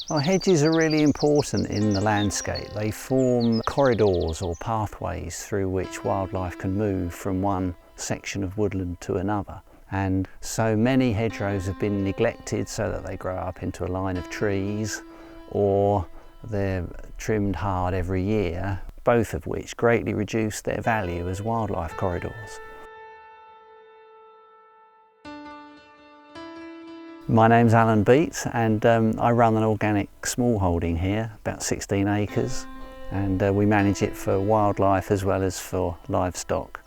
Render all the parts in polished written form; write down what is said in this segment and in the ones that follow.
Well, hedges are really important in the landscape. They form corridors or pathways through which wildlife can move from one section of woodland to another. And so many hedgerows have been neglected so that they grow up into a line of trees, or they're trimmed hard every year, both of which greatly reduce their value as wildlife corridors. My name's Alan Beat, and I run an organic smallholding here, about 16 acres, and we manage it for wildlife as well as for livestock.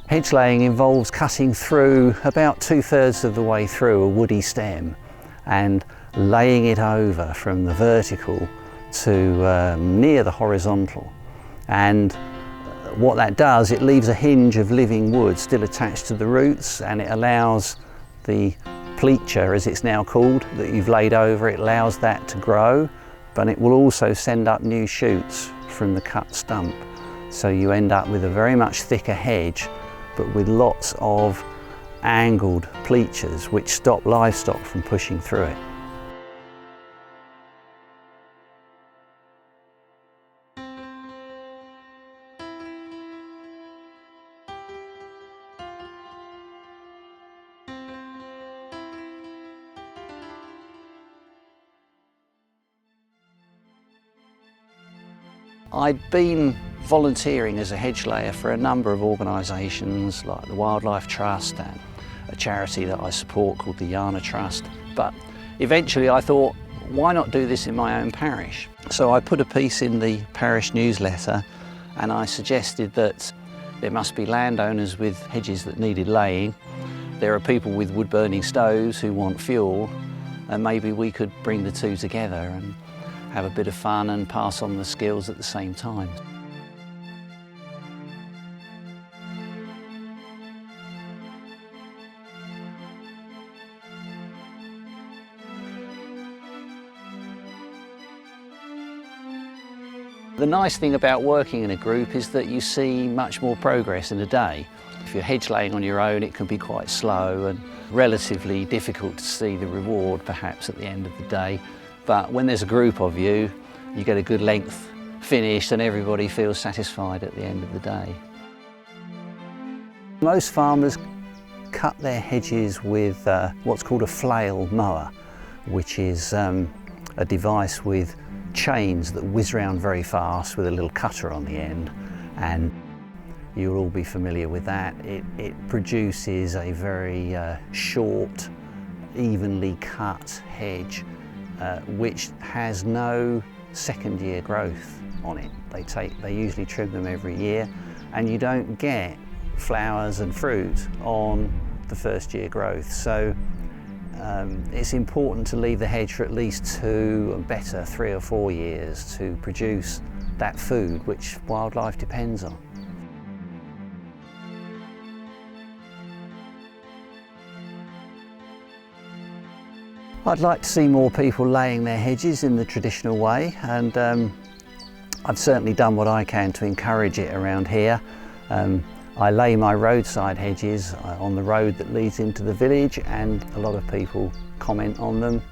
Hedge laying involves cutting through about 2/3 of the way through a woody stem and laying it over from the vertical to near the horizontal. And what that does, it leaves a hinge of living wood still attached to the roots, and it allows the pleature, as it's now called, that you've laid over, it allows that to grow, but it will also send up new shoots from the cut stump. So you end up with a very much thicker hedge, but with lots of angled pleachers which stop livestock from pushing through it. I'd been volunteering as a hedge layer for a number of organisations like the Wildlife Trust and a charity that I support called the Yana Trust, but eventually I thought, why not do this in my own parish? So I put a piece in the parish newsletter and I suggested that there must be landowners with hedges that needed laying. There are people with wood-burning stoves who want fuel, and maybe we could bring the two together and have a bit of fun and pass on the skills at the same time. The nice thing about working in a group is that you see much more progress in a day. If you're hedge laying on your own, it can be quite slow and relatively difficult to see the reward perhaps at the end of the day. But when there's a group of you, you get a good length finished and everybody feels satisfied at the end of the day. Most farmers cut their hedges with what's called a flail mower, which is a device with chains that whiz around very fast with a little cutter on the end, and you'll all be familiar with that. It produces a very short, evenly cut hedge which has no second year growth on it. They usually trim them every year, and you don't get flowers and fruit on the first year growth. So it's important to leave the hedge for at least 2, and better 3 or 4 years to produce that food which wildlife depends on. I'd like to see more people laying their hedges in the traditional way, and I've certainly done what I can to encourage it around here. I lay my roadside hedges on the road that leads into the village, and a lot of people comment on them.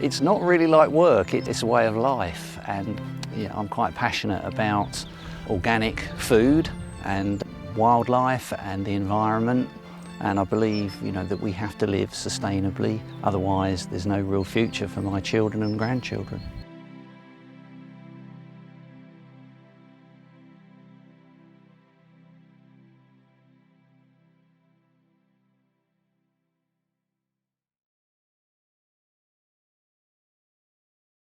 It's not really like work, it's a way of life, and yeah, I'm quite passionate about organic food and wildlife and the environment. And I believe, that we have to live sustainably, otherwise there's no real future for my children and grandchildren.